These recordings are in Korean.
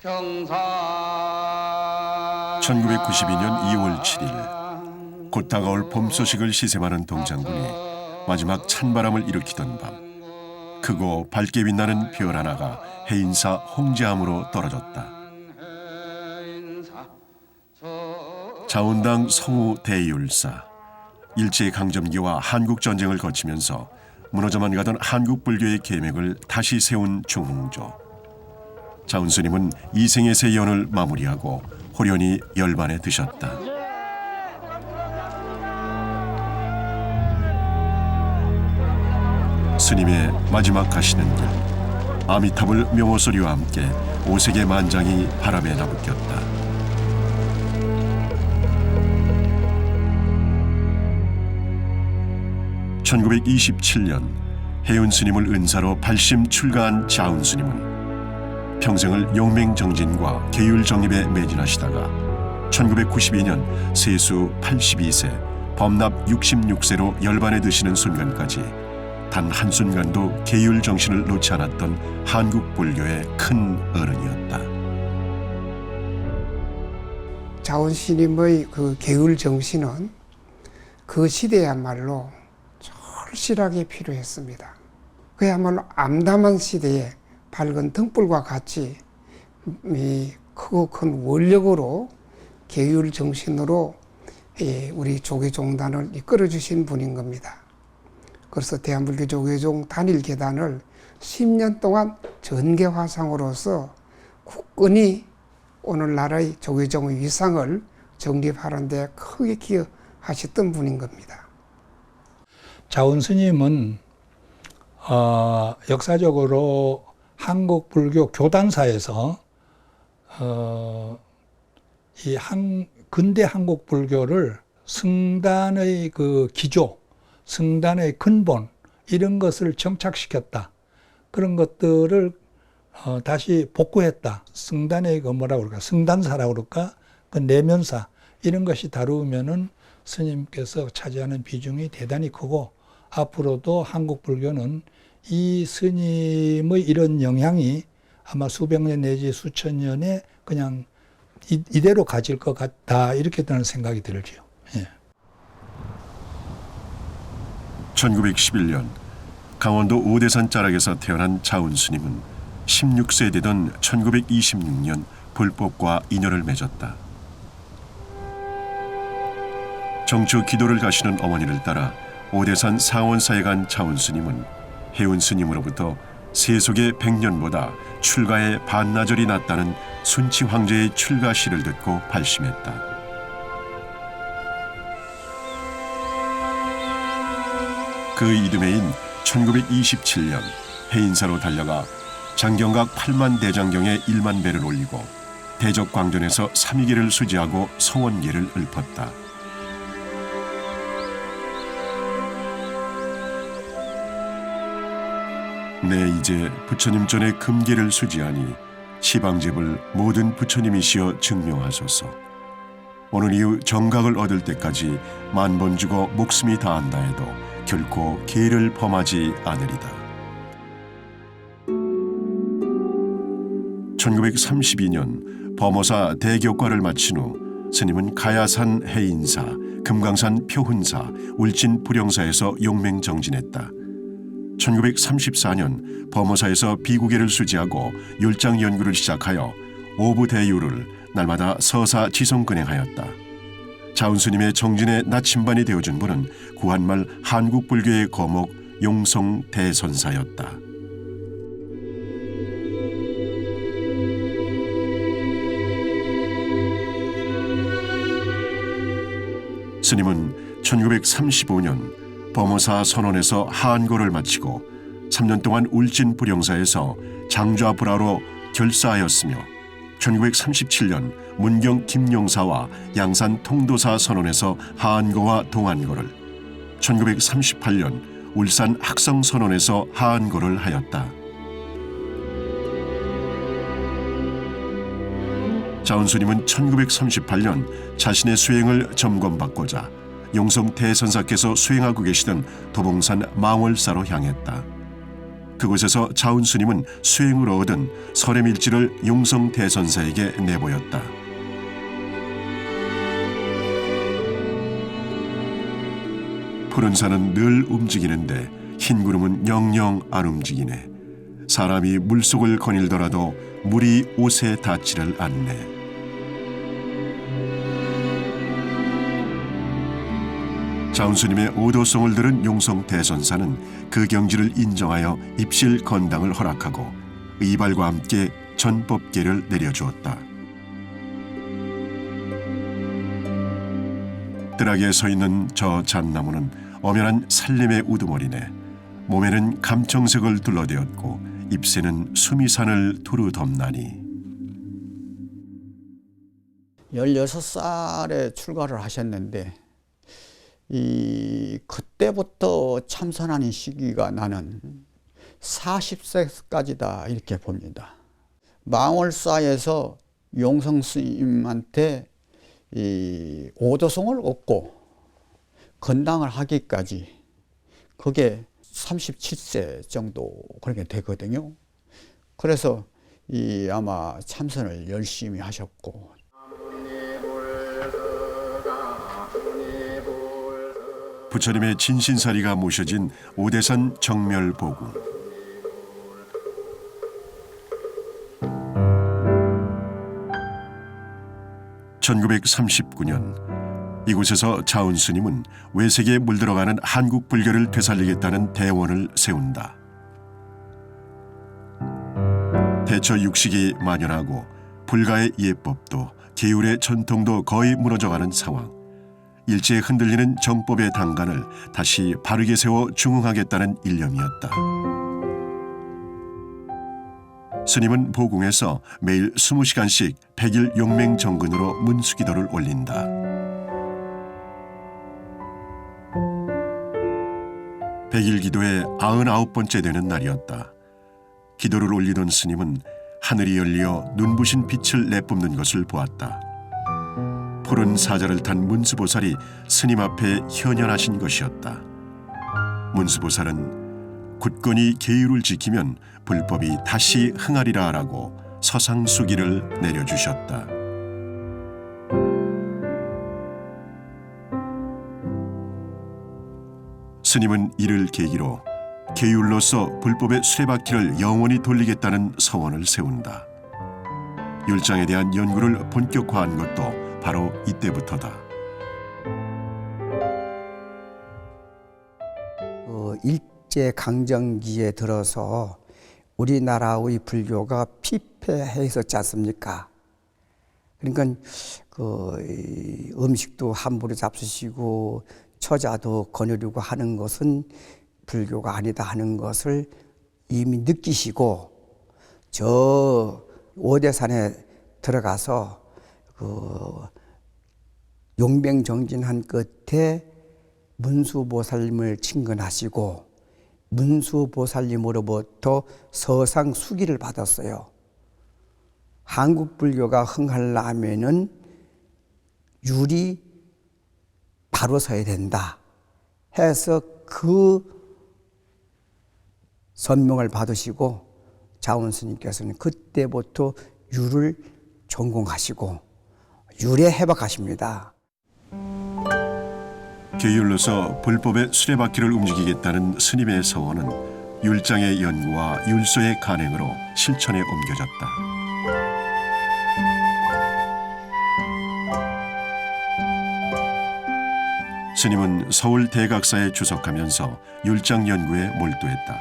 1992년 2월 7일 곧 다가올 봄 소식을 시샘하는 동장군이 마지막 찬바람을 일으키던 밤, 크고 밝게 빛나는 별 하나가 해인사 홍제암으로 떨어졌다. 자운당 성우 대율사, 일제강점기와 한국전쟁을 거치면서 무너져만 가던 한국 불교의 계맥을 다시 세운 중흥조. 자운스님은 이생의 세연을 마무리하고 호련히 열반에 드셨다. 스님의 마지막 가시는 길, 아미타불 명호소리와 함께 오색의 만장이 바람에 나부꼈다. (1927년) 해운 스님을 은사로 발심 출가한 자운 스님은 평생을 용맹정진과 계율정립에 매진하시다가 1992년 세수 82세, 범납 66세로 열반에 드시는 순간까지 단 한순간도 계율정신을 놓지 않았던 한국 불교의 큰 어른이었다. 자운 스님의 그 계율정신은 그 시대야말로 절실하게 필요했습니다. 그야말로 암담한 시대에 밝은 등불과 같이 크고 큰 원력으로 계율 정신으로 우리 조계종단을 이끌어 주신 분인 겁니다. 그래서 대한불교 조계종 단일계단을 10년 동안 전계화상으로서 굳건히 오늘날의 조계종의 위상을 정립하는 데 크게 기여하셨던 분인 겁니다. 자운 스님은 역사적으로 한국 불교 교단사에서 근대 한국 불교를 성단의 그 기조, 성단의 근본 이런 것을 정착시켰다. 그런 것들을 다시 복구했다. 성단의 그 뭐라고 그럴까, 성단사라고 그럴까, 그 내면사 이런 것이 다루면은 스님께서 차지하는 비중이 대단히 크고 앞으로도 한국 불교는 이 스님의 이런 영향이 아마 수백 년 내지 수천 년에 그냥 이대로 가질 것 같다, 이렇게 저는 생각이 들죠. 예. 1911년 강원도 오대산 자락에서 태어난 자운 스님은 16세 되던 1926년 불법과 인연을 맺었다. 정초 기도를 가시는 어머니를 따라 오대산 상원사에 간 자운 스님은 해운 스님으로부터 세속의 100년보다 출가의 반나절이 낫다는 순치 황제의 출가 시를 듣고 발심했다. 그 이듬해인 1927년 해인사로 달려가 장경각 8만 대장경에 1만 배를 올리고 대적광전에서 3위계를 수지하고 성원계를 읊었다. 내 이제 부처님 전에 금계를 수지하니 시방집을 모든 부처님이시여 증명하소서. 오늘 이후 정각을 얻을 때까지 만번 죽어 목숨이 다한다 해도 결코 계를 범하지 않으리다. 1932년 범호사 대격과를 마친 후 스님은 가야산 해인사, 금강산 표훈사, 울진 불영사에서 용맹정진했다. 1934년 범호사에서 비구계를 수지하고 율장 연구를 시작하여 오부대유를 날마다 서사 지성근행하였다. 자운스님의 정진의 나침반이 되어준 분은 구한말 한국불교의 거목 용성대선사였다. 스님은 1935년 범호사 선원에서 하안고를 마치고 3년 동안 울진 불영사에서 장좌불화로 결사하였으며 1937년 문경 김용사와 양산 통도사 선원에서 하안고와 동안고를, 1938년 울산 학성 선원에서 하안고를 하였다. 자운스님은 1938년 자신의 수행을 점검받고자 용성 대선사께서 수행하고 계시던 도봉산 망월사로 향했다. 그곳에서 자운 스님은 수행을 얻은 설해밀지를 용성 대선사에게 내보였다. 푸른 산은 늘 움직이는데 흰 구름은 영영 안 움직이네. 사람이 물속을 거닐더라도 물이 옷에 닿지를 않네. 자운스님의 오도송을 들은 용성 대선사는 그 경지를 인정하여 입실 건당을 허락하고 이발과 함께 전법계를 내려주었다. 뜰하게 서 있는 저 잣나무는 엄연한 살림의 우두머리네. 몸에는 감청색을 둘러대었고 잎새는 수미산을 두루 덮나니. 16살에 출가를 하셨는데 그때부터 참선하는 시기가 나는 40세까지다 이렇게 봅니다. 망월사에서 용성 스님한테 오도송을 얻고 건당을 하기까지 그게 37세 정도 그렇게 되거든요. 그래서 아마 참선을 열심히 하셨고 부처님의 진신사리가 모셔진 오대산 정멸보궁. (1939년) 이곳에서 자운 스님은 외색에 물들어가는 한국 불교를 되살리겠다는 대원을 세운다. 대처 육식이 만연하고 불가의 예법도 계율의 전통도 거의 무너져가는 상황. 일제에 흔들리는 정법의 단간을 다시 바르게 세워 중흥하겠다는 일념이었다. 스님은 보궁에서 매일 20시간씩 100일 용맹 정근으로 문수기도를 올린다. 백일 기도의 99번째 되는 날이었다. 기도를 올리던 스님은 하늘이 열리어 눈부신 빛을 내뿜는 것을 보았다. 푸른 사자를 탄 문수보살이 스님 앞에 현현하신 것이었다. 문수보살은 굳건히 계율을 지키면 불법이 다시 흥하리라라고 서상수기를 내려주셨다. 스님은 이를 계기로 계율로서 불법의 수레바퀴를 영원히 돌리겠다는 서원을 세운다. 율장에 대한 연구를 본격화한 것도 바로 이때부터다. 일제강점기에 들어서 우리나라의 불교가 피폐해 있었지 않습니까? 그러니까 음식도 함부로 잡수시고 처자도 거느리고 하는 것은 불교가 아니다 하는 것을 이미 느끼시고 저 오대산에 들어가서 용맹정진한 끝에 문수보살님을 친근하시고 문수보살님으로부터 서상수기를 받았어요. 한국 불교가 흥하려면은 율이 바로 서야 된다 해서 그 선명을 받으시고 자운 스님께서는 그때부터 율을 전공하시고 율에 해박하십니다. 계율로서 불법의 수레바퀴를 움직이겠다는 스님의 서원은 율장의 연구와 율소의 간행으로 실천에 옮겨졌다. 스님은 서울 대각사에 주석하면서 율장 연구에 몰두했다.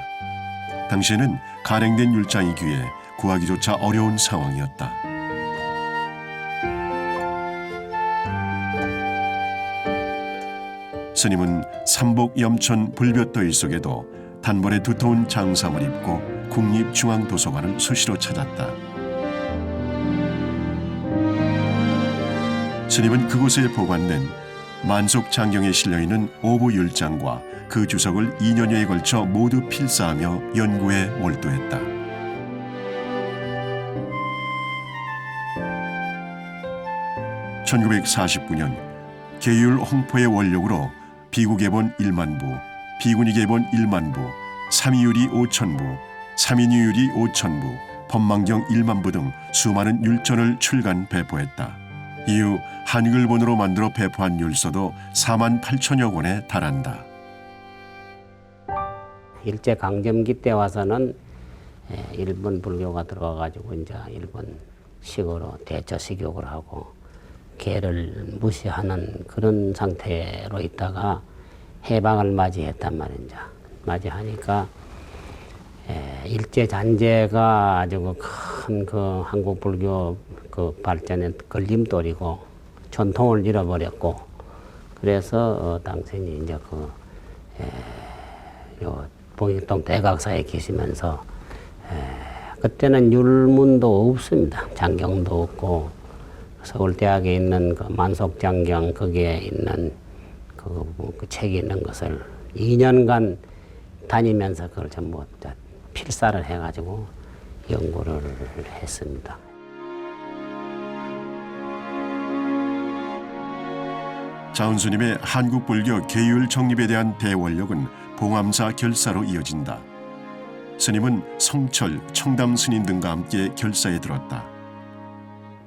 당시에는 간행된 율장이 귀해 구하기조차 어려운 상황이었다. 스님은 삼복 염천 불볕더위 속에도 단번에 두터운 장삼을 입고 국립중앙도서관을 수시로 찾았다. 스님은 그곳에 보관된 만속장경에 실려있는 오부율장과 그 주석을 2년여에 걸쳐 모두 필사하며 연구에 몰두했다. (1949년) 계율 홍포의 원력으로 비구계본 1만 부, 비구니계본 1만 부, 삼이율이 5천 부, 삼인유율이 5,000부, 법망경 1만 부 등 수많은 율전을 출간 배포했다. 이후 한글본으로 만들어 배포한 율서도 4만 8천여 권에 달한다. 일제 강점기 때 와서는 일본 불교가 들어가가지고 이제 일본식으로 대처 식욕을 하고 개를 무시하는 그런 상태로 있다가 해방을 맞이했단 말이죠. 맞이하니까 일제 잔재가 아주 큰 그 한국 불교 그 발전의 걸림돌이고 전통을 잃어버렸고 그래서 당신이 이제 요 봉익동 대각사에 계시면서 그때는 율문도 없습니다. 장경도 없고 서울대학에 있는 그 만석장경 거기에 있는 그 책이 있는 것을 2년간 다니면서 그걸 전부 필사를 해가지고 연구를 했습니다. 자운스님의 한국 불교 계율 정립에 대한 대원력은 봉암사 결사로 이어진다. 스님은 성철, 청담 스님 등과 함께 결사에 들었다.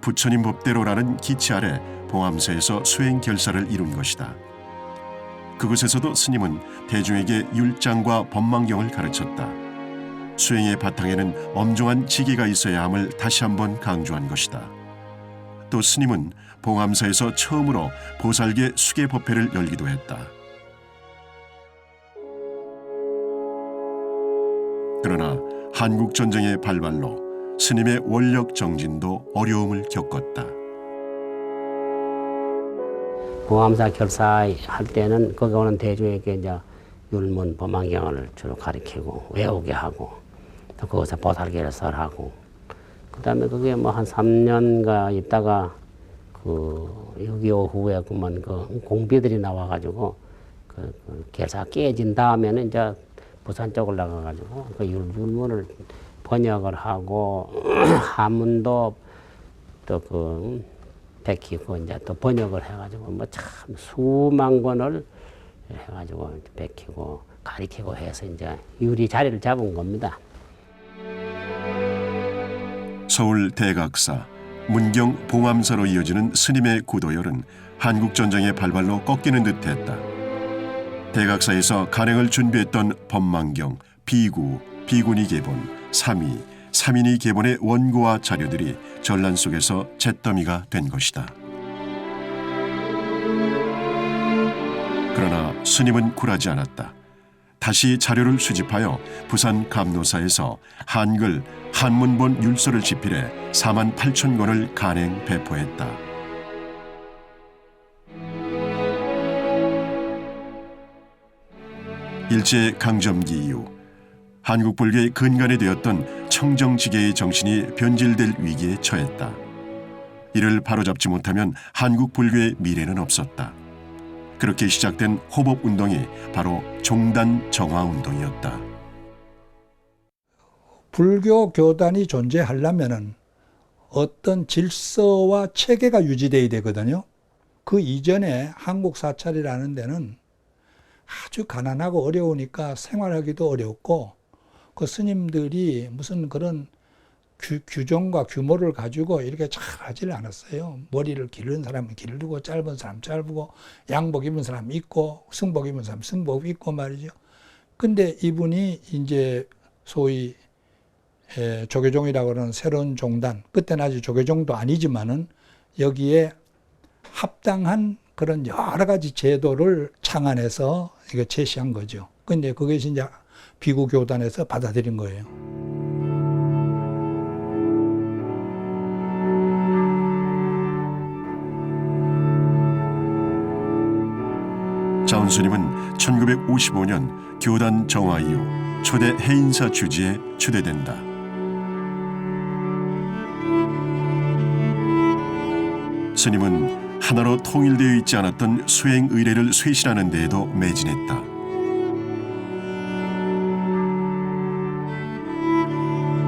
부처님 법대로라는 기치 아래 봉암사에서 수행 결사를 이룬 것이다. 그곳에서도 스님은 대중에게 율장과 법망경을 가르쳤다. 수행의 바탕에는 엄중한 지기가 있어야 함을 다시 한번 강조한 것이다. 또 스님은 봉암사에서 처음으로 보살계 수계법회를 열기도 했다. 그러나 한국전쟁의 발발로 스님의 원력 정진도 어려움을 겪었다. 봉암사 결사할 때는 거기 오는 대중에게 이제 율문 법망경을 주로 가르치고 외우게 하고 또 거기서 보살계를 설하고 그다음에 그게 뭐 한 3년가 있다가 그 6.25 후에 그만 그 공비들이 나와가지고 그 결사 깨진 다음에는 이제 부산 쪽을 나가가지고 그 율문을 번역을 하고 한문도 또 그 베끼고 이제 또 번역을 해가지고 뭐 참 수만 권을 해가지고 베끼고 가리키고 해서 이제 율이 자리를 잡은 겁니다. 서울 대각사, 문경 봉암사로 이어지는 스님의 구도열은 한국전쟁의 발발로 꺾이는 듯했다. 대각사에서 간행을 준비했던 법망경, 비구, 비구니 계본, 삼이, 삼인이 계본의 원고와 자료들이 전란 속에서 잿더미가 된 것이다. 그러나 스님은 굴하지 않았다. 다시 자료를 수집하여 부산 감노사에서 한글, 한문본 율서를 집필해 4만 8천 권을 간행 배포했다. 일제 강점기 이후 한국 불교의 근간이 되었던 청정지계의 정신이 변질될 위기에 처했다. 이를 바로잡지 못하면 한국 불교의 미래는 없었다. 그렇게 시작된 호법운동이 바로 종단 정화운동이었다. 불교 교단이 존재하려면은 어떤 질서와 체계가 유지돼야 되거든요. 그 이전에 한국 사찰이라는 데는 아주 가난하고 어려우니까 생활하기도 어렵고 그 스님들이 무슨 그런 규정과 규모를 가지고 이렇게 잘 하질 않았어요. 머리를 기른 사람은 기르고 짧은 사람 짧고 양복 입은 사람 있고 승복 입은 사람 승복 입고 말이죠. 근데 이분이 이제 소위 조계종이라고 하는 새로운 종단, 그때는 아직 조계종도 아니지만은 여기에 합당한 그런 여러 가지 제도를 창안해서 이거 제시한 거죠. 근데 그것이 이제 비구교단에서 받아들인 거예요. 자운스님은 1955년 교단 정화 이후 초대 해인사 주지에 추대된다. 스님은 하나로 통일되어 있지 않았던 수행 의례를 쇄신하는 데에도 매진했다.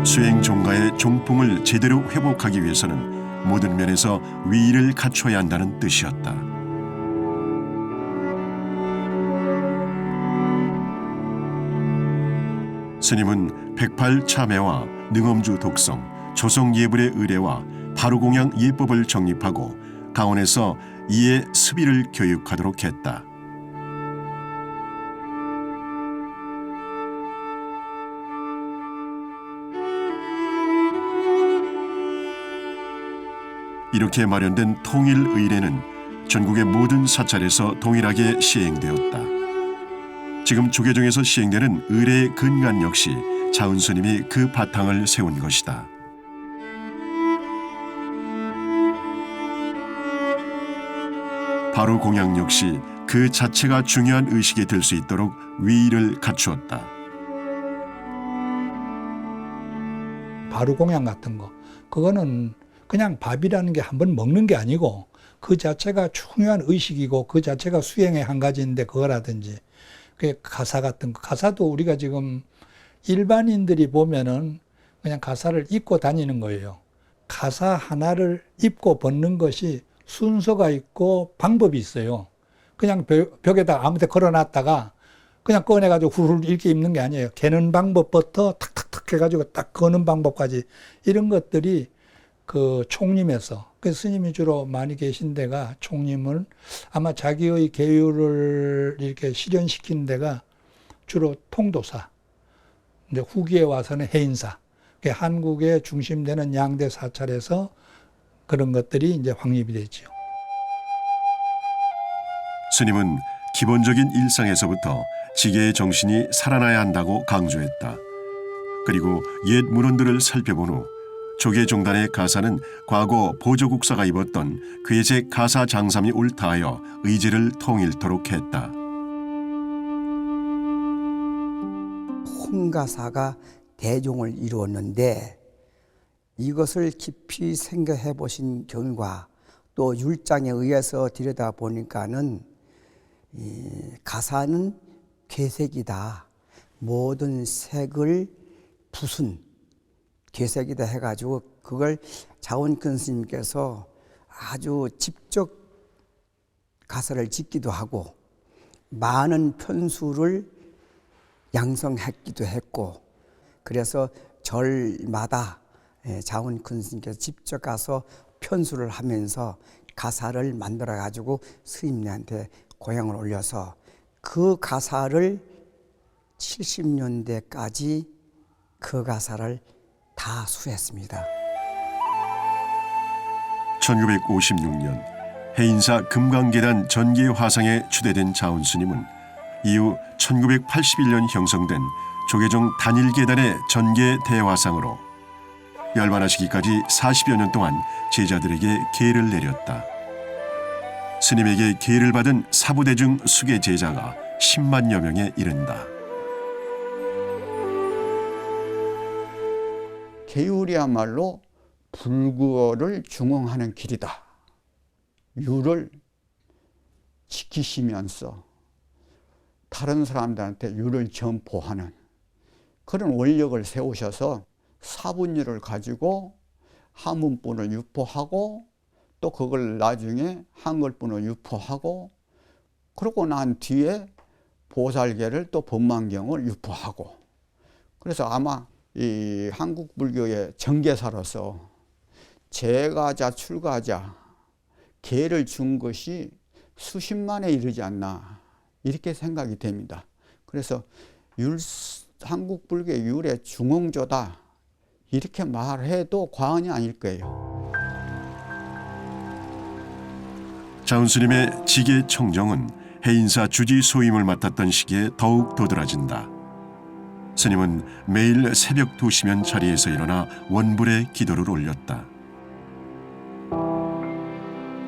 수행 종가의 종풍을 제대로 회복하기 위해서는 모든 면에서 위의를 갖춰야 한다는 뜻이었다. 스님은 108 참회와 능엄주 독성, 조성 예불의 의례와 바로공양 예법을 정립하고 강원에서 이에 스비를 교육하도록 했다. 이렇게 마련된 통일의례는 전국의 모든 사찰에서 동일하게 시행되었다. 지금 조계종에서 시행되는 의례의 근간 역시 자은 스님이 그 바탕을 세운 것이다. 바로 공양 역시 그 자체가 중요한 의식이 될 수 있도록 위의를 갖추었다. 바로 공양 같은 거, 그거는 그냥 밥이라는 게 한번 먹는 게 아니고 그 자체가 중요한 의식이고 그 자체가 수행의 한 가지인데, 그거라든지 그 가사 같은 거, 가사도 우리가 지금 일반인들이 보면은 그냥 가사를 입고 다니는 거예요. 가사 하나를 입고 벗는 것이 순서가 있고 방법이 있어요. 그냥 벽에다 아무 데 걸어놨다가 그냥 꺼내가지고 후루룩 이렇게 입는 게 아니에요. 개는 방법부터 탁탁탁 해가지고 딱 거는 방법까지, 이런 것들이 그 총림에서, 그 스님이 주로 많이 계신 데가, 총림은 아마 자기의 계율을 이렇게 실현시킨 데가 주로 통도사, 이제 후기에 와서는 해인사, 한국의 중심되는 양대 사찰에서 그런 것들이 이제 확립이 되죠. 스님은 기본적인 일상에서부터 지계의 정신이 살아나야 한다고 강조했다. 그리고 옛 문헌들을 살펴본 후 조계종단의 가사는 과거 보조국사가 입었던 괴색 가사 장삼이 옳다 하여 의제를 통일토록 했다. 홍가사가 대종을 이루었는데, 이것을 깊이 생각해 보신 결과 또 율장에 의해서 들여다보니까는 이 가사는 괴색이다, 모든 색을 붓은 괴색이다 해가지고 그걸 자원근 스님께서 아주 직접 가사를 짓기도 하고 많은 편수를 양성했기도 했고, 그래서 절마다 자원근 스님께서 직접 가서 편수를 하면서 가사를 만들어 가지고 스님들한테 고향을 올려서 그 가사를 70년대까지 그 가사를 다 수했습니다. 1956년 해인사 금강계단 전기의 화상에 추대된 자운 스님은 이후 1981년 형성된 조계종 단일계단의 전계 대화상으로 열반하시기까지 40여 년 동안 제자들에게 계를 내렸다. 스님에게 계를 받은 사부대중 수계 제자가 10만여 명에 이른다. 계율이야말로 불구어를 중흥하는 길이다. 율을 지키시면서 다른 사람들한테 율을 전포하는 그런 원력을 세우셔서 사분율을 가지고 한문분을 유포하고 또 그걸 나중에 한글분을 유포하고, 그러고 난 뒤에 보살계를 또 법만경을 유포하고, 그래서 아마 이 한국 불교의 정계사로서 제가자 출가자 계를 준 것이 수십만에 이르지 않나, 이렇게 생각이 됩니다. 그래서 한국 불교의 율의 중흥조다, 이렇게 말해도 과언이 아닐 거예요. 자운 스님의 지계 청정은 해인사 주지 소임을 맡았던 시기에 더욱 도드라진다. 스님은 매일 새벽 2시면 자리에서 일어나 원불에 기도를 올렸다.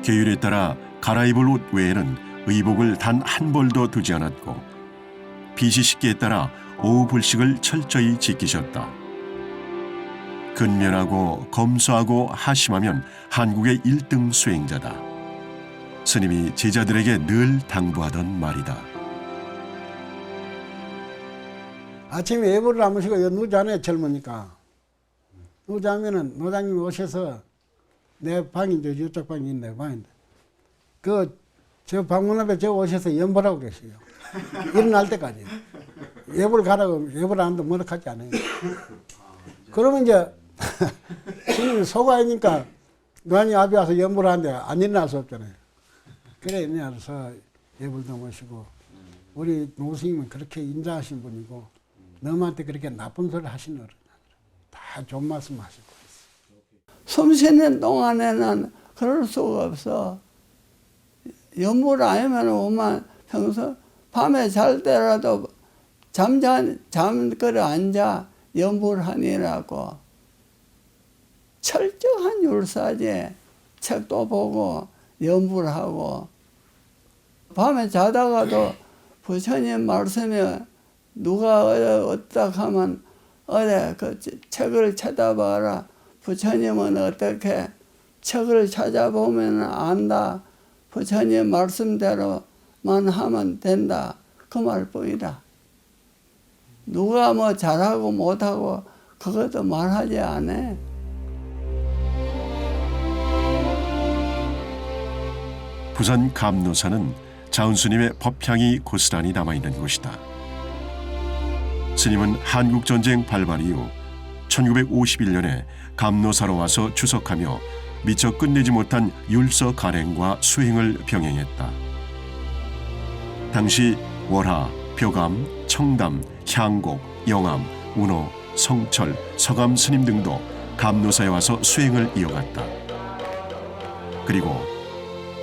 계율에 따라 갈아입을 옷 외에는 의복을 단 한 벌도 두지 않았고, 비시식기에 따라 오후 불식을 철저히 지키셨다. 근면하고 검소하고 하심하면 한국의 1등 수행자다. 스님이 제자들에게 늘 당부하던 말이다. 아침에 예불을 안 모시고 누자네, 젊으니까. 누자면은 노장님이 오셔서 내 방인데, 이쪽 방이 있네, 방인데. 저 방문 앞에 저 오셔서 연보라고 계세요. 일어날 때까지. 예불 가라고 예불 안 한다고 뭐라 하지 않아요. 그러면 이제 스님이 소가이니까 노안이 앞에 와서 연불을 하는데 안 일어날 수 없잖아요. 그래 일어나서 예불도 모시고 우리 노스님은 그렇게 인자하신 분이고 너한테 그렇게 나쁜 소리 하시는 어른 다 좋은 말씀 하시고 숨 쉬는 동안에는 그럴 수가 없어. 연불 아니면 오만 평소 밤에 잘 때라도 잠그러 앉아 연불하니라고 철저한 율사제 책도 보고 연불하고 밤에 자다가도 부처님 말씀에 누가 어떻다 하면 그 책을 찾아봐라. 부처님은 어떻게 책을 찾아보면 안다. 부처님 말씀대로만 하면 된다. 그 말뿐이다. 누가 뭐 잘하고 못하고 그것도 말하지 않아. 부산 감노사는 자운스님의 법향이 고스란히 남아있는 곳이다. 스님은 한국전쟁 발발 이후 1951년에 감노사로 와서 추석하며 미처 끝내지 못한 율서 간행과 수행을 병행했다. 당시 월하, 벼감, 청담, 향곡, 영암, 운호, 성철, 서감 스님 등도 감노사에 와서 수행을 이어갔다. 그리고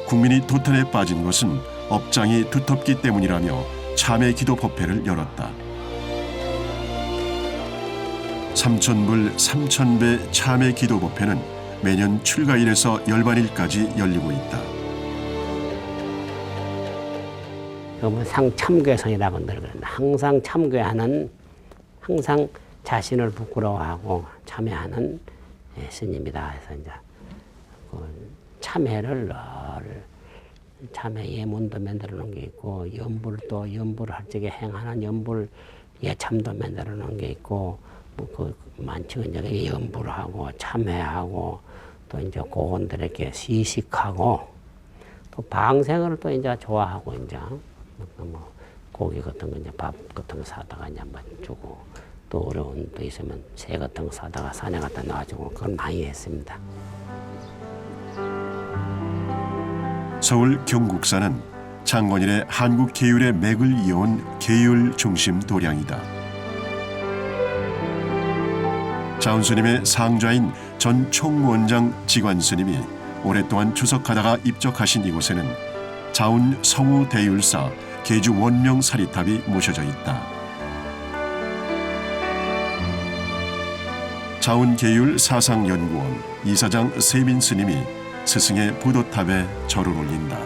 국민이 도탄에 빠진 것은 업장이 두텁기 때문이라며 참회 기도 법회를 열었다. 삼천불 삼천배 참회 기도 법회는 매년 출가일에서 열반일까지 열리고 있다. 상참괴성이라고 늘 그러는데 항상 참괴하는, 항상 자신을 부끄러워하고 참회하는 스님이다. 그래서 이제 참회를 늘 참회 예문도 만들어 놓은 게 있고 연불도 연불을 할 적에 행하는 연불 예참도 만들어 놓은 게 있고 뭐 많죠. 이제 연불하고 참회하고 또 이제 고혼들에게 시식하고 또 방생을 또 이제 좋아하고 이제 뭐 고기 같은 거 이제 밥 같은 거 사다가 이제 뭐 주고 또 어려운 또 있으면 새 같은 거 사다가 산에 갖다 놔주고 그걸 많이 했습니다. 서울 경국사는 창건일의 한국 계율의 맥을 이어온 계율 중심 도량이다. 자운스님의 상좌인 전 총무원장 지관스님이 오랫동안 추석하다가 입적하신 이곳에는 자운 성우 대율사 계주 원명 사리탑이 모셔져 있다. 자운 계율 사상연구원 이사장 세민 스님이 스승의 부도탑에 절을 올린다.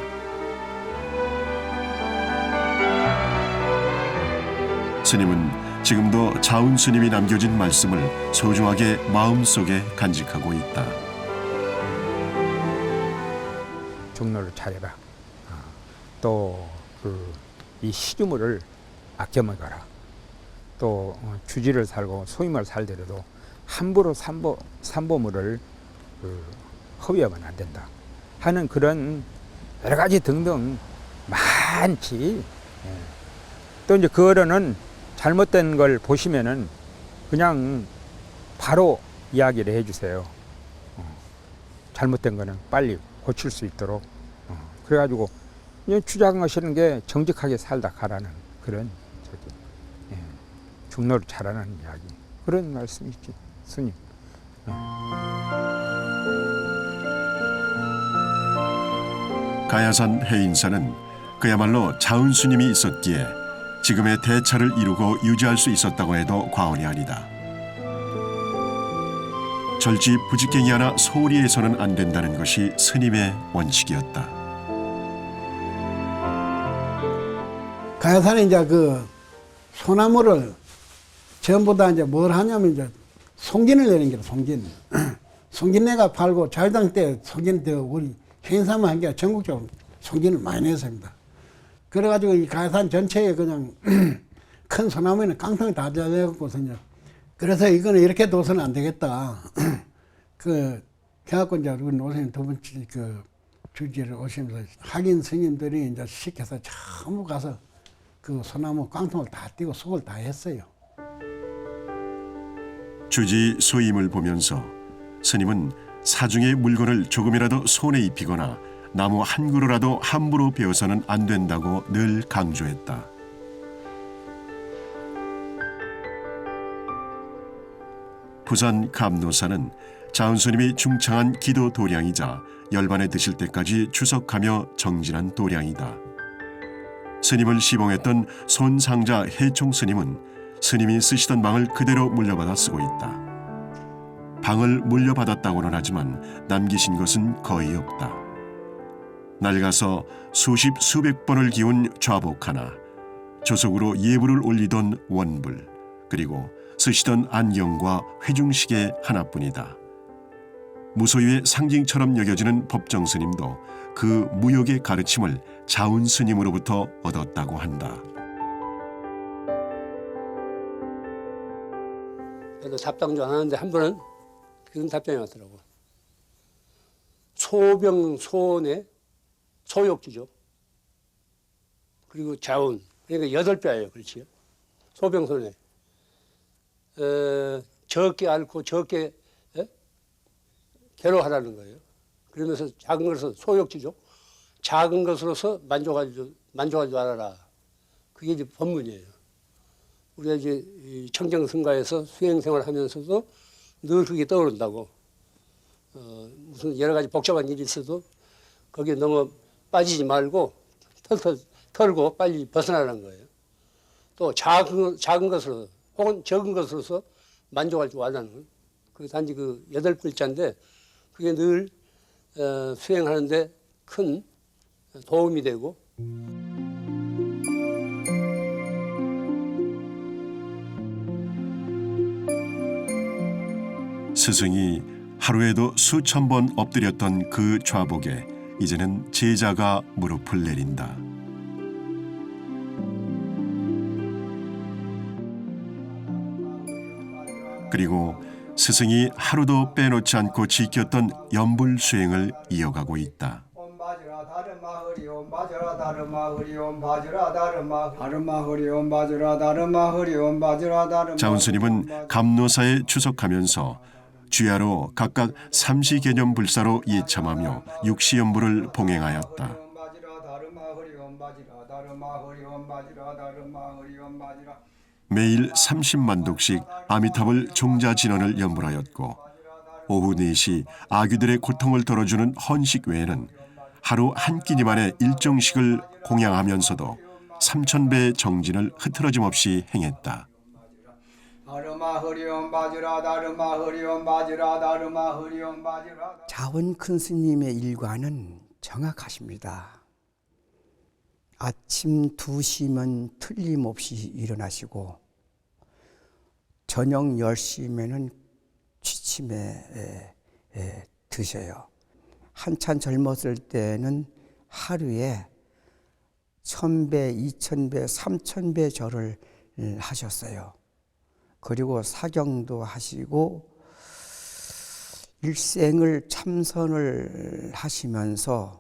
스님은 지금도 자운 스님이 남겨진 말씀을 소중하게 마음속에 간직하고 있다. 종로를 차려라. 또 이 시주물을 아껴 먹어라. 또 주지를 살고 소임을 살더라도 함부로 삼보물을 허위하면 안 된다 하는 그런 여러 가지 등등 많지. 또 이제 그 어른은 잘못된 걸 보시면은 그냥 바로 이야기를 해주세요. 잘못된 거는 빨리 고칠 수 있도록. 그래가지고 주장하시는 게 정직하게 살다 가라는 그런 중로를 잘하는 이야기. 그런 말씀이지, 스님. 가야산 해인사는 그야말로 자운 스님이 있었기에 지금의 대차를 이루고 유지할 수 있었다고 해도 과언이 아니다. 절집 부직갱이 하나 소홀히 해서는 안 된다는 것이 스님의 원칙이었다. 가야산에 이제 그 소나무를 전부 다 이제 뭘 하냐면 이제 송진을 내는 게다, 송진. 송진내가 팔고 자유당 때 송진 때 우리 행사만 한 게 전국적으로 송진을 많이 냈습니다. 그래가지고 이 가야산 전체에 그냥 큰 소나무에는 깡통이 다 잘려갖고서요. 그래서 이거는 이렇게 둬서는 안 되겠다. 그래갖고 이제 우리 노선님 두 번째 주지를 오시면서 학인 스님들이 이제 시켜서 전부 가서 그 소나무 깡통을 다 띄고 속을 다 했어요. 주지 소임을 보면서 스님은 사중의 물건을 조금이라도 손에 입히거나 나무 한 그루라도 함부로 베어서는 안 된다고 늘 강조했다. 부산 감노사는 자은스님이 중창한 기도 도량이자 열반에 드실 때까지 추석하며 정진한 도량이다. 스님을 시봉했던 손상자 해총 스님은 스님이 쓰시던 방을 그대로 물려받아 쓰고 있다. 방을 물려받았다고는 하지만 남기신 것은 거의 없다. 낡아서 수십 수백 번을 기운 좌복 하나, 조석으로 예불을 올리던 원불, 그리고 쓰시던 안경과 회중시계 하나뿐이다. 무소유의 상징처럼 여겨지는 법정 스님도 그 무역의 가르침을 자운 스님으로부터 얻었다고 한다. 그래도 답장도 안 하는데 한 번은 그런 답장이 왔더라고. 소병 소원의 소욕주죠. 그리고 자운, 그러니까 8배예요, 그렇지요. 소병소원에 적게 앓고 적게 괴로워하라는 거예요. 그러면서 작은 것으로 소욕주죠. 작은 것으로서 만족하지 말아라. 그게 이제 법문이에요. 우리가 이제 청정승가에서 수행생활을 하면서도 늘 그게 떠오른다고. 무슨 여러 가지 복잡한 일이 있어도 거기에 너무 빠지지 말고 털고 빨리 벗어나라는 거예요. 또 작은 것으로 혹은 적은 것으로서 만족하지 말라는 거예요. 그 단지 그 8글자인데 그게 늘 수행하는데 큰 도움이 되고. 스승이 하루에도 수천 번 엎드렸던 그 좌복에 이제는 제자가 무릎을 내린다. 그리고 스승이 하루도 빼놓지 않고 지켰던 연불 수행을 이어가고 있다. 자운 스님은 감노사에 추석하면서 주야로 각각 삼시개념 불사로 예참하며 육시연불을 봉행하였다. 매일 30만 독씩 아미탑을 종자 진언을 연불하였고 오후 4시 아귀들의 고통을 덜어주는 헌식 외에는 하루 한 끼니 만에 일정식을 공양하면서도 3000배의 정진을 흐트러짐 없이 행했다. 자원 큰 스님의 일과는 정확하십니다. 아침 2시면 틀림없이 일어나시고 저녁 10시면은 취침에 드셔요. 한참 젊었을 때는 하루에 1000배, 2000배, 3000배 절을 하셨어요. 그리고 사경도 하시고 일생을 참선을 하시면서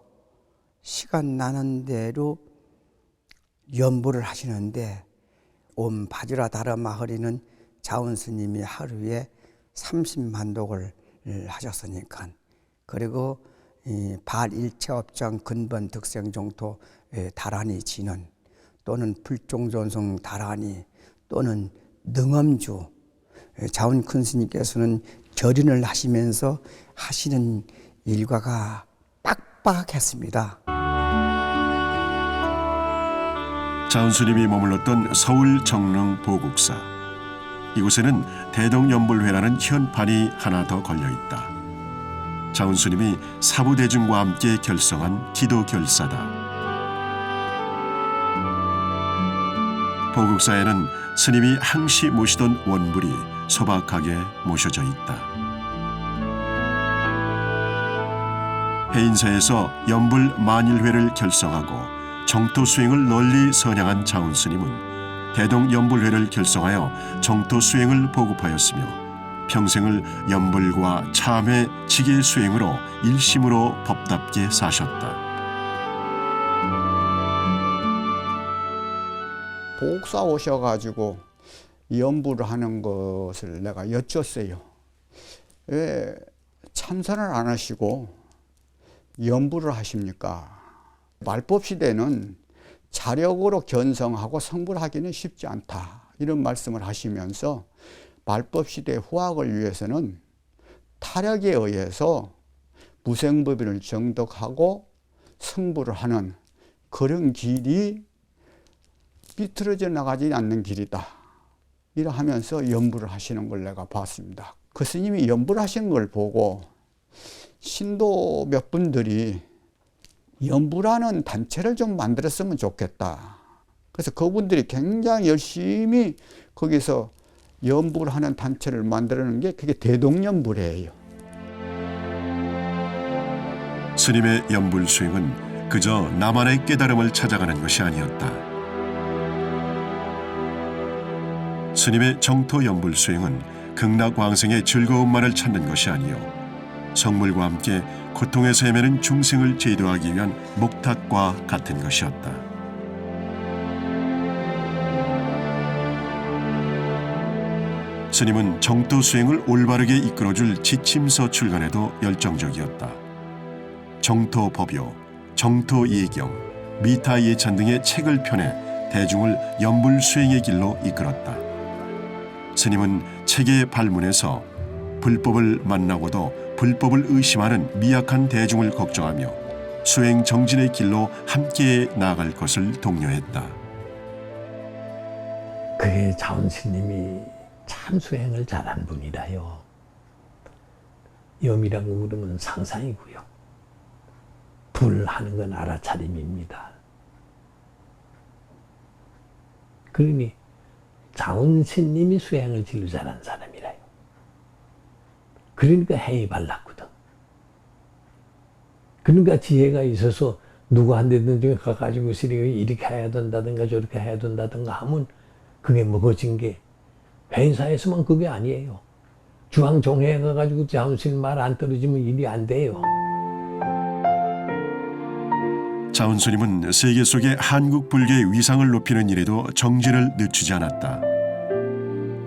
시간 나는 대로 연불을 하시는데 옴 바지라 다르마 허리는 자운 스님이 하루에 30만 독을 하셨으니까. 그리고 발일체업장 근본 득생종토 다란이 진언 또는 불종존성 다란이 또는 능엄주 자운 큰 스님께서는 절인을 하시면서 하시는 일과가 빡빡했습니다. 자운 스님이 머물렀던 서울 정릉 보국사. 이곳에는 대동연불회라는 현판이 하나 더 걸려있다. 자운 스님이 사부대중과 함께 결성한 기도결사다. 보국사에는 스님이 항시 모시던 원불이 소박하게 모셔져 있다. 해인사에서 연불 만일회를 결성하고 정토 수행을 널리 선양한 자운 스님은 대동연불회를 결성하여 정토 수행을 보급하였으며 평생을 연불과 참회, 지계 수행으로 일심으로 법답게 사셨다. 보옥사 오셔가지고 연부를 하는 것을 내가 여쭸어요. 왜 참선을 안 하시고 연부를 하십니까? 말법 시대는 자력으로 견성하고 성불하기는 쉽지 않다. 이런 말씀을 하시면서 말법 시대의 후학을 위해서는 타력에 의해서 무생법인을 정독하고 성불을 하는 그런 길이 비틀어져 나가지 않는 길이다. 이러하면서 연부를 하시는 걸 내가 봤습니다. 그 스님이 연부를 하시는 걸 보고 신도 몇 분들이 연부라는 단체를 좀 만들었으면 좋겠다. 그래서 그분들이 굉장히 열심히 거기서 연부를 하는 단체를 만들어내는 게 그게 대동연불이에요. 스님의 연불 수행은 그저 나만의 깨달음을 찾아가는 것이 아니었다. 스님의 정토 연불 수행은 극락왕생의 즐거움만을 찾는 것이 아니요 성물과 함께 고통에서 헤매는 중생을 제도하기 위한 목탁과 같은 것이었다. 스님은 정토 수행을 올바르게 이끌어줄 지침서 출간에도 열정적이었다. 정토 법요, 정토 예경, 미타 예찬 등의 책을 펴내 대중을 연불 수행의 길로 이끌었다. 스님은 책의 발문에서 불법을 만나고도 불법을 의심하는 미약한 대중을 걱정하며 수행 정진의 길로 함께 나아갈 것을 독려했다. 그게 자원스님이 참 수행을 잘한 분이라요. 염이라고 그러면 상상이고요. 불하는 건 알아차림입니다. 그러니 자원스님이 수행을 제일 잘한 사람이라요. 그러니까 해이 발랐거든. 그러니까 지혜가 있어서 누구한테든지 가가지고 이렇게 해야 된다든가 저렇게 해야 된다든가 하면 그게 먹어진 게 회사에서만 그게 아니에요. 중앙정회에 가가지고 자원스님 말 안 떨어지면 일이 안 돼요. 자원스님은 세계 속의 한국 불교의 위상을 높이는 일에도 정진을 늦추지 않았다.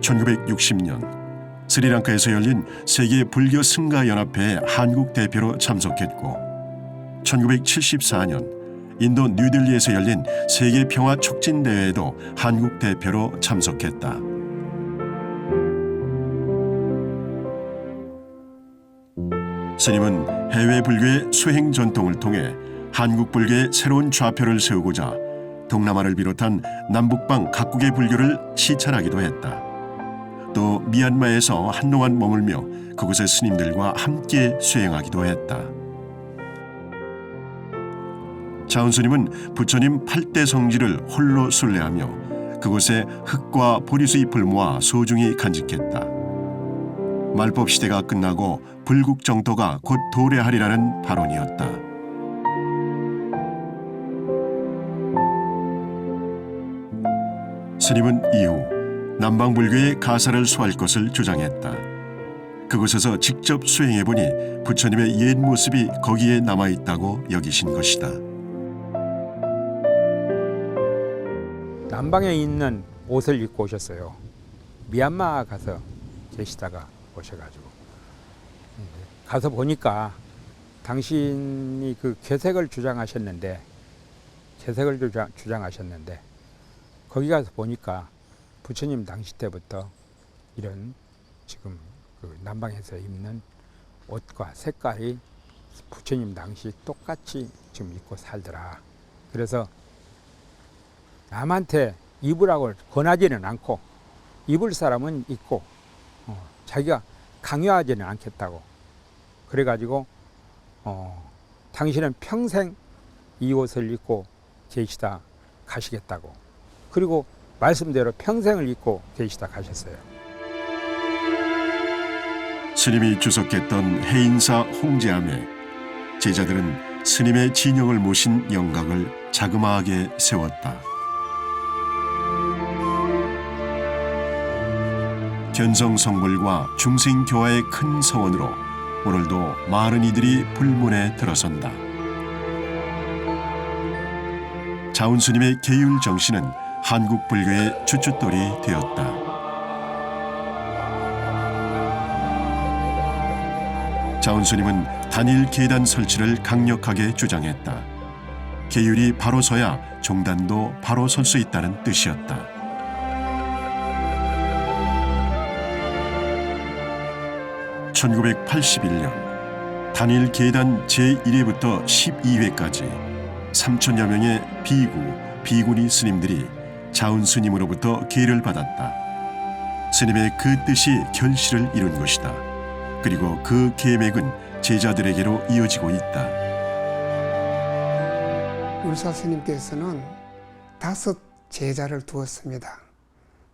1960년 스리랑카에서 열린 세계 불교 승가 연합회의 한국 대표로 참석했고 1974년 인도 뉴델리에서 열린 세계 평화 촉진 대회에도 한국 대표로 참석했다. 스님은 해외 불교의 수행 전통을 통해 한국 불교의 새로운 좌표를 세우고자 동남아를 비롯한 남북방 각국의 불교를 시찰하기도 했다. 또 미얀마에서 한동안 머물며 그곳의 스님들과 함께 수행하기도 했다. 자원스님은 부처님 8대 성지를 홀로 순례하며 그곳에 흙과 보리수 잎을 모아 소중히 간직했다. 말법 시대가 끝나고 불국 정토가 곧 도래하리라는 발언이었다. 스님은 이후 남방불교의 가사를 소할 것을 주장했다. 그곳에서 직접 수행해보니 부처님의 옛 모습이 거기에 남아있다고 여기신 것이다. 남방에 있는 옷을 입고 오셨어요. 미얀마 가서 계시다가 오셔가지고 가서 보니까 당신이 그 괴색을 주장하셨는데 거기 가서 보니까 부처님 당시 때부터 이런 지금 그 남방에서 입는 옷과 색깔이 부처님 당시 똑같이 지금 입고 살더라. 그래서 남한테 입으라고 권하지는 않고 입을 사람은 입고 자기가 강요하지는 않겠다고. 그래가지고 당신은 평생 이 옷을 입고 계시다 가시겠다고. 그리고 말씀대로 평생을 입고 계시다 가셨어요. 스님이 주석했던 해인사 홍제암에 제자들은 스님의 진영을 모신 영각을 자그마하게 세웠다. 견성성불과 중생교화의 큰 서원으로 오늘도 많은 이들이 불문에 들어선다. 자운스님의 계율 정신은 한국 불교의 주춧돌이 되었다. 자운스님은 단일 계단 설치를 강력하게 주장했다. 계율이 바로 서야 종단도 바로 설 수 있다는 뜻이었다. (1981년) 단일 계단 제1회부터 12회까지 3천여 명의 비구니 스님들이 자운 스님으로부터 계를 받았다. 스님의 그 뜻이 결실을 이룬 것이다. 그리고 그 계맥은 제자들에게로 이어지고 있다. 율사 스님께서는 5 제자를 두었습니다.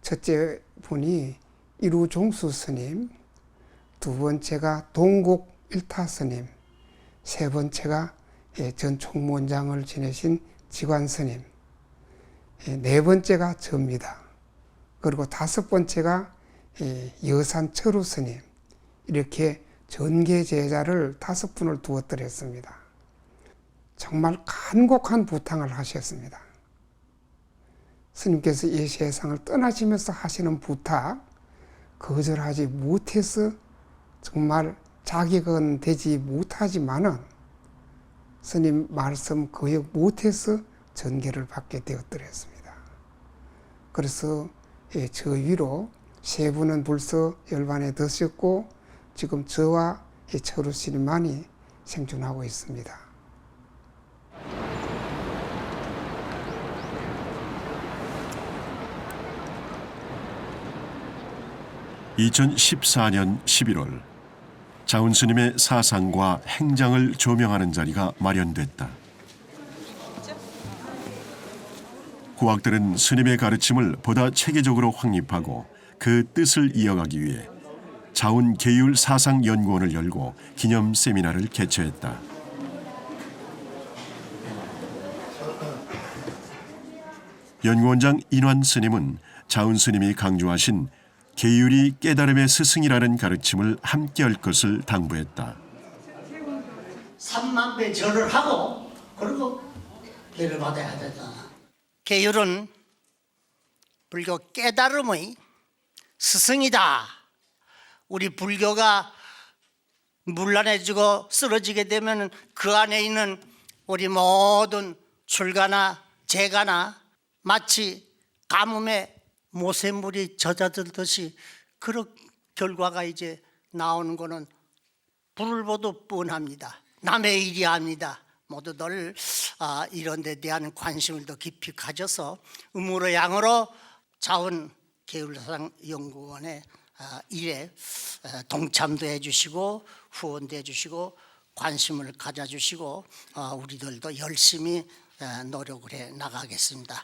첫째 분이 이루종수 스님, 2번째가 동국 일타 스님, 3번째가 전 총무원장을 지내신 지관 스님, 4번째가 저입니다. 그리고 5번째가 여산 철우 스님, 이렇게 전계 제자를 5분을 두었더랬습니다. 정말 간곡한 부탁을 하셨습니다. 스님께서 이 세상을 떠나시면서 하시는 부탁, 거절하지 못해서 정말 자격은 되지 못하지만은 스님 말씀 거역 못해서 전계를 받게 되었더랬습니다. 그래서 저 위로 3분은 벌써 열반에 드셨고 지금 저와 철우 스님만이 생존하고 있습니다. (2014년 11월) 자운 스님의 사상과 행장을 조명하는 자리가 마련됐다. 고학들은 스님의 가르침을 보다 체계적으로 확립하고 그 뜻을 이어가기 위해 자운 계율 사상연구원을 열고 기념 세미나를 개최했다. 연구원장 인환 스님은 자운 스님이 강조하신 계율이 깨달음의 스승이라는 가르침을 함께할 것을 당부했다. 3만 배 절을 하고 그리고 계를 받아야 된다. 계율은 불교 깨달음의 스승이다. 우리 불교가 문란해지고 쓰러지게 되면 그 안에 있는 우리 모든 출가나 재가나 마치 가뭄에 모세물이 젖어들듯이 그런 결과가 이제 나오는 거는 불을 보듯 뻔합니다. 남의 일이 아닙니다. 모두들 이런 데 대한 관심을 더 깊이 가져서 음으로 양으로 자운 계율사상 연구원의 일에 동참도 해주시고 후원도 해주시고 관심을 가져주시고 우리들도 열심히 노력을 해 나가겠습니다.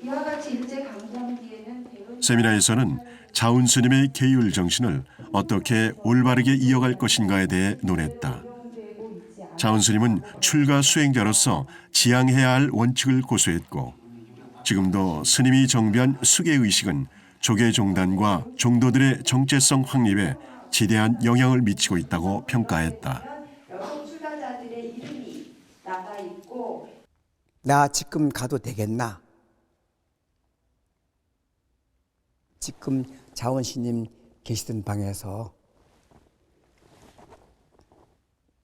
이와 같이 일제 강점기에는 세미나에서는 자운 스님의 계율 정신을 어떻게 올바르게 이어갈 것인가에 대해 논했다. 자운 스님은 출가 수행자로서 지향해야 할 원칙을 고수했고 지금도 스님이 정비한 수계의식은 조계종단과 종도들의 정체성 확립에 지대한 영향을 미치고 있다고 평가했다. 여성 출가자들의 이름이 나가 있고 나 지금 가도 되겠나? 지금 자원 스님 계시던 방에서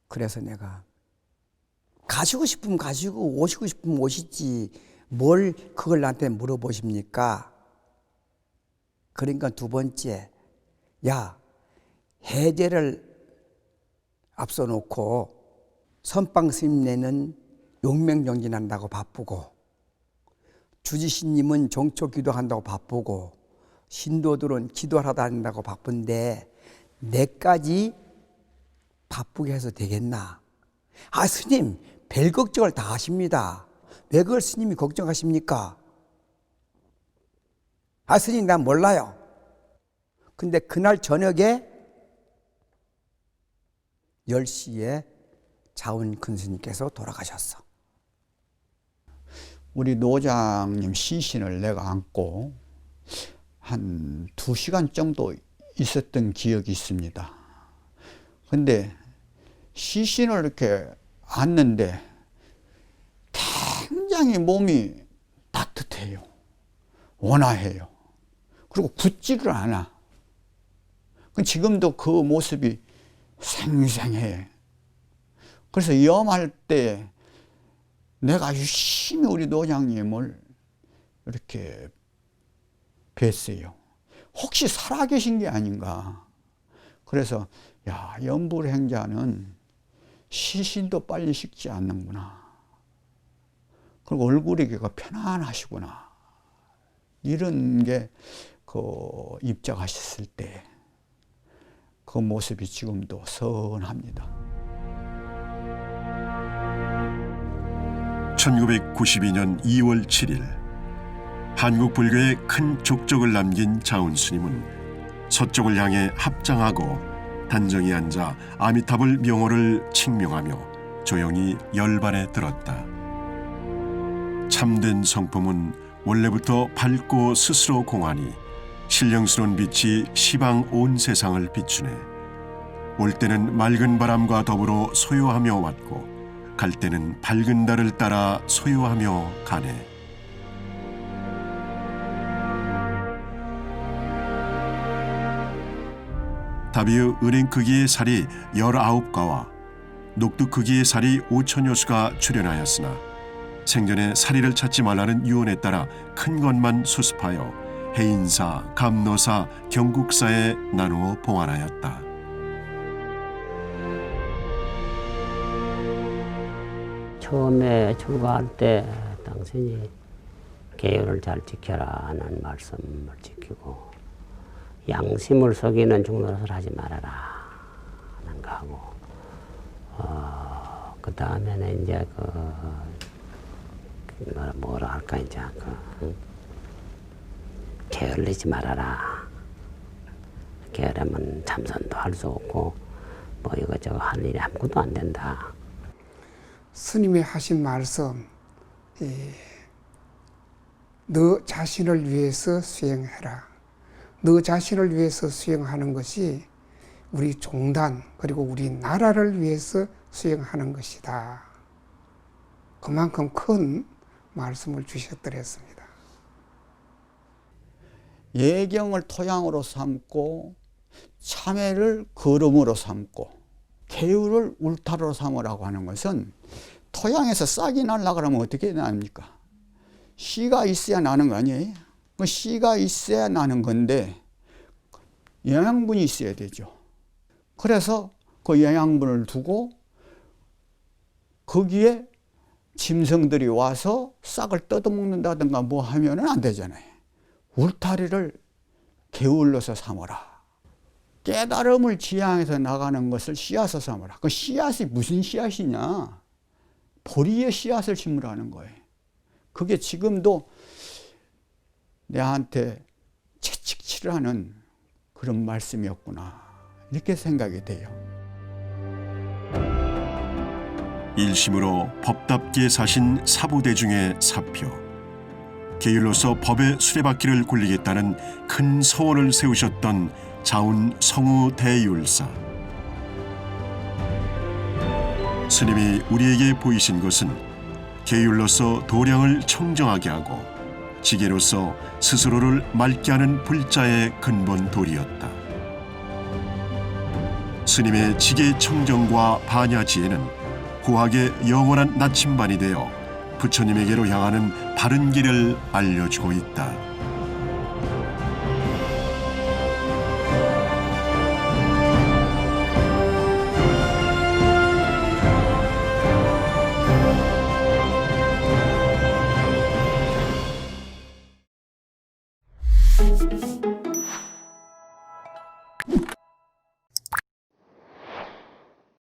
그래서 내가 가시고 싶으면 가시고 오시고 싶으면 오시지 뭘 그걸 나한테 물어보십니까? 그러니까 2번째, 야 해제를 앞서 놓고 선방 스님네는 용맹정진한다고 바쁘고 주지신님은 정초 기도한다고 바쁘고 신도들은 기도하러 다닌다고 바쁜데 내까지 바쁘게 해서 되겠나? 아 스님 별 걱정을 다 하십니다. 왜 그걸 스님이 걱정하십니까? 아 스님 난 몰라요. 근데 그날 저녁에 10시에 자운 큰 스님께서 돌아가셨어. 우리 노장님 시신을 내가 안고 한 2시간 정도 있었던 기억이 있습니다. 근데 시신을 이렇게 안는데 굉장히 몸이 따뜻해요. 온화해요. 그리고 굳지를 않아. 지금도 그 모습이 생생해. 그래서 염할 때 내가 유심히 우리 노장님을 이렇게 뵀어요. 혹시 살아계신 게 아닌가. 그래서 야, 연불행자는 시신도 빨리 식지 않는구나. 그리고 얼굴이 편안하시구나. 이런 게 입장하셨을 때 그 모습이 지금도 선합니다. 1992년 2월 7일 한국 불교에 큰 족적을 남긴 자운 스님은 서쪽을 향해 합장하고 단정히 앉아 아미타불 명호를 칭명하며 조용히 열반에 들었다. 참된 성품은 원래부터 밝고 스스로 공하니 신령스러운 빛이 시방 온 세상을 비추네. 올 때는 맑은 바람과 더불어 소요하며 왔고 갈 때는 밝은 달을 따라 소요하며 가네. 다비의 은행 크기의 살이 19가와 녹두 크기의 살이 5천여 수가 출현하였으나 생전에 사리를 찾지 말라는 유언에 따라 큰 것만 수습하여 해인사, 감노사, 경국사에 나누어 봉안하였다. 처음에 출가할 때 당신이 계율을 잘 지켜라 하는 말씀을 지키고 양심을 속이는 중노릇을 하지 말아라 하는 거하고 그 다음에는 이제 뭐라 할까 이제 게을리지 말아라. 게으르면 참선도 할 수 없고 뭐 이것저것 할 일이 아무것도 안 된다. 스님이 하신 말씀, 너 자신을 위해서 수행해라. 너 자신을 위해서 수행하는 것이 우리 종단 그리고 우리 나라를 위해서 수행하는 것이다. 그만큼 큰 말씀을 주셨더랬습니다. 예경을 토양으로 삼고 참회를 걸음으로 삼고 계율을 울타리로 삼으라고 하는 것은 토양에서 싹이 날라 그러면 어떻게 납니까? 씨가 있어야 나는 거 아니에요? 그 씨가 있어야 나는 건데 영양분이 있어야 되죠. 그래서 그 영양분을 두고 거기에 짐승들이 와서 싹을 뜯어먹는다든가 뭐 하면은 안 되잖아요. 울타리를 게을러서 삼어라. 깨달음을 지향해서 나가는 것을 씨앗을 삼어라. 그 씨앗이 무슨 씨앗이냐? 보리의 씨앗을 심으라는 거예요. 그게 지금도 내한테 채찍질을 하는 그런 말씀이었구나. 이렇게 생각이 돼요. 일심으로 법답게 사신 사부대중의 사표. 계율로서 법의 수레바퀴를 굴리겠다는 큰 서원을 세우셨던 자운 성우 대율사. 스님이 우리에게 보이신 것은 계율로서 도량을 청정하게 하고 지게로서 스스로를 맑게 하는 불자의 근본 도리였다. 스님의 지게 청정과 반야지혜는 고학의 영원한 나침반이 되어 부처님에게로 향하는 바른 길을 알려주고 있다.